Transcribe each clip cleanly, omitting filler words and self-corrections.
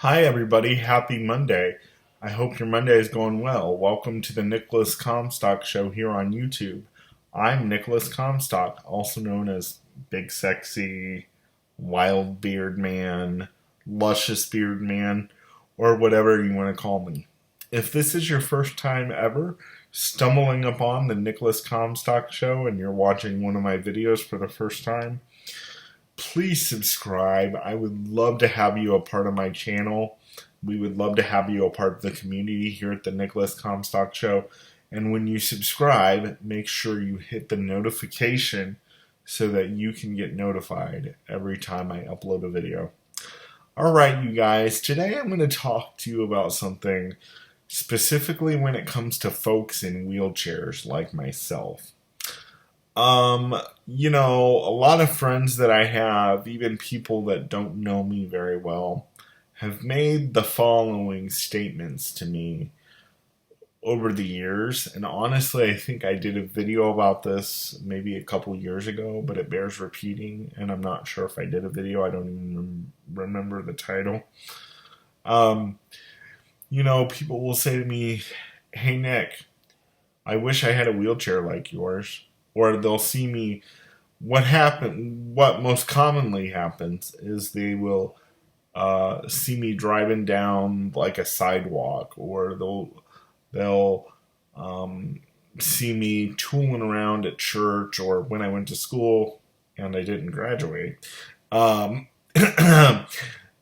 Hi, everybody. Happy Monday. I hope your Monday is going well. Welcome to the Nicholas Comstock Show here on YouTube. I'm Nicholas Comstock, also known as Big Sexy, Wild Beard Man, Luscious Beard Man, or whatever you want to call me. If this is your first time ever stumbling upon the Nicholas Comstock Show and you're watching one of my videos for the first time, please subscribe. I would love to have you a part of my channel. We would love to have you a part of the community here at the Nicholas Comstock Show. And when you subscribe, make sure you hit the notification so that you can get notified every time I upload a video. All right, you guys, today I'm going to talk to you about something specifically when it comes to folks in wheelchairs like myself. A lot of friends that I have, even people that don't know me very well, have made the following statements to me over the years. And honestly, I think I did a video about this maybe a couple years ago, but it bears repeating. And I'm not sure if I did a video. I don't even remember the title. People will say to me, "Hey, Nick, I wish I had a wheelchair like yours." Or they'll see me. What most commonly happens is they will see me driving down like a sidewalk, or they'll see me tooling around at church, or when I went to school and I didn't graduate. Um,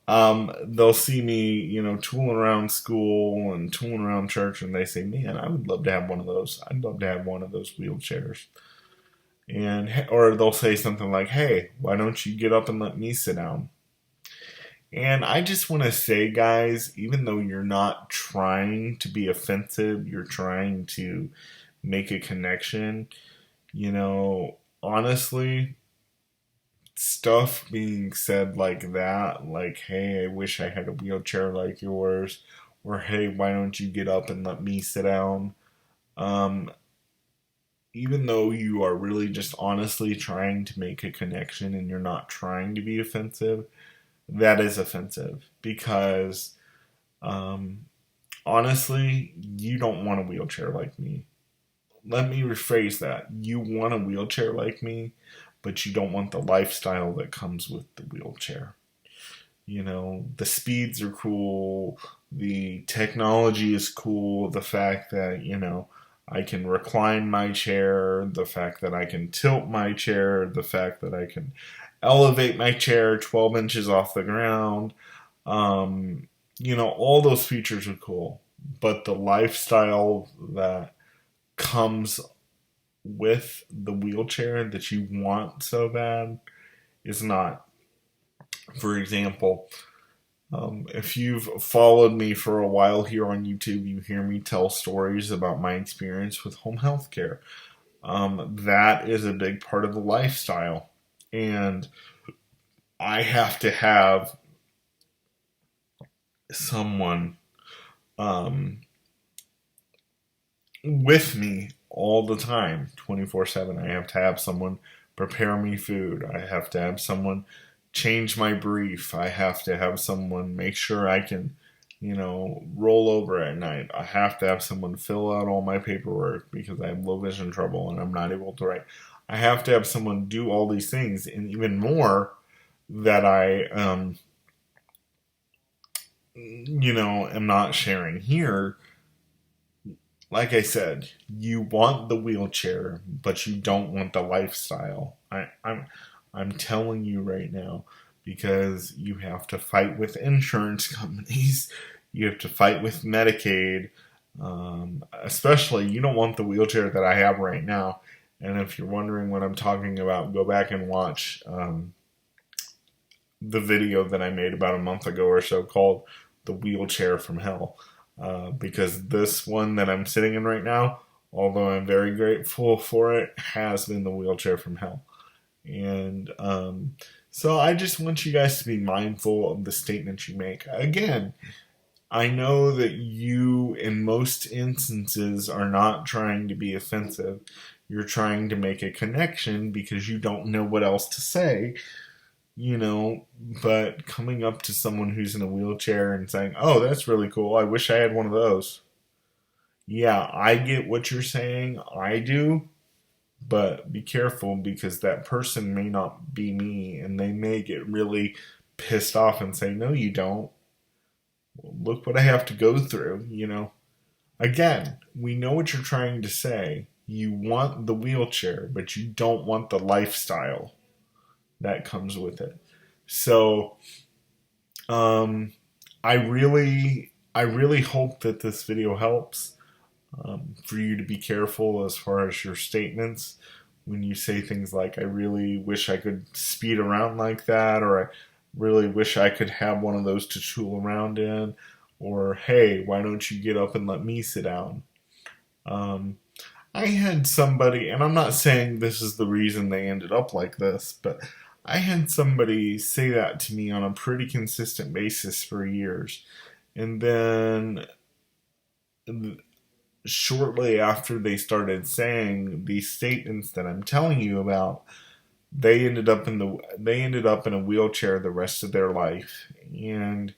they'll see me, tooling around school and tooling around church, and they say, "Man, I would love to have one of those. I'd love to have one of those wheelchairs." Or they'll say something like, "Hey, why don't you get up and let me sit down?" And I just want to say, guys, even though you're not trying to be offensive, you're trying to make a connection, honestly, stuff being said like that, like, "Hey, I wish I had a wheelchair like yours," or "Hey, why don't you get up and let me sit down?" Um, Even though you are really just honestly trying to make a connection and you're not trying to be offensive, that is offensive because honestly, you don't want a wheelchair like me. Let me rephrase that. You want a wheelchair like me, but you don't want the lifestyle that comes with the wheelchair. The speeds are cool, the technology is cool, the fact that, I can recline my chair, the fact that I can tilt my chair, the fact that I can elevate my chair 12 inches off the ground. All those features are cool. But the lifestyle that comes with the wheelchair that you want so bad is not. For example, if you've followed me for a while here on YouTube, you hear me tell stories about my experience with home health care. That is a big part of the lifestyle. And I have to have someone with me all the time, 24/7. I have to have someone prepare me food. I have to have someone change my brief. I have to have someone make sure I can, roll over at night. I have to have someone fill out all my paperwork because I have low vision trouble and I'm not able to write. I have to have someone do all these things and even more that I, am not sharing here. Like I said, you want the wheelchair, but you don't want the lifestyle. I'm telling you right now, because you have to fight with insurance companies, you have to fight with Medicaid. Especially, you don't want the wheelchair that I have right now. And if you're wondering what I'm talking about, go back and watch the video that I made about a month ago or so called "The Wheelchair from Hell." Because this one that I'm sitting in right now, although I'm very grateful for it, has been the wheelchair from hell. And so I just want you guys to be mindful of the statements you make. Again, I know that you, in most instances, are not trying to be offensive. You're trying to make a connection because you don't know what else to say. but coming up to someone who's in a wheelchair and saying, "Oh, that's really cool. I wish I had one of those." Yeah, I get what you're saying. I do. But be careful because that person may not be me and they may get really pissed off and say, "No, you don't. Look what I have to go through." Again, we know what you're trying to say. You want the wheelchair, but you don't want the lifestyle that comes with it. So, um, I really hope that this video helps, for you to be careful as far as your statements when you say things like, "I really wish I could speed around like that," or "I really wish I could have one of those to tool around in," or "Hey, why don't you get up and let me sit down?" Um, I had somebody, and I'm not saying this is the reason they ended up like this, but I had somebody say that to me on a pretty consistent basis for years. And then shortly after they started saying these statements that I'm telling you about, they ended up in a wheelchair the rest of their life, and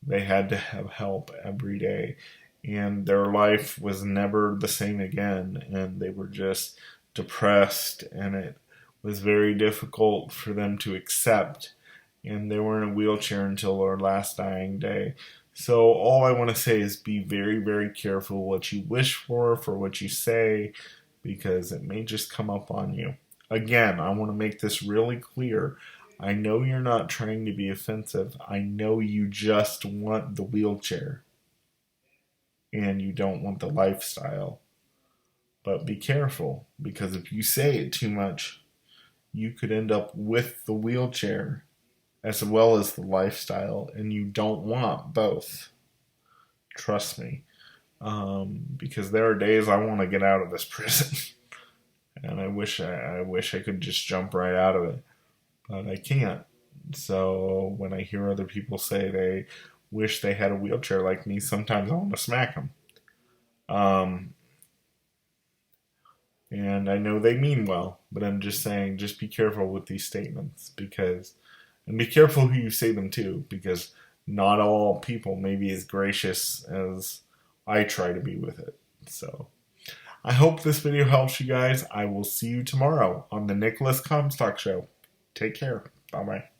they had to have help every day, and their life was never the same again, and they were just depressed, and it was very difficult for them to accept, and they were in a wheelchair until their last dying day. So all I want to say is be very, very careful what you wish for what you say, because it may just come up on you. Again, I want to make this really clear. I know you're not trying to be offensive. I know you just want the wheelchair and you don't want the lifestyle. But be careful, because if you say it too much, you could end up with the wheelchair as well as the lifestyle, and you don't want both. Trust me. Because there are days I want to get out of this prison, and I wish I could just jump right out of it, but I can't. So when I hear other people say they wish they had a wheelchair like me, sometimes I want to smack them. Um, and I know they mean well, but I'm just saying, just be careful with these statements, and be careful who you say them to, because not all people may be as gracious as I try to be with it. So I hope this video helps you guys. I will see you tomorrow on the Nicholas Comstock Show. Take care. Bye bye.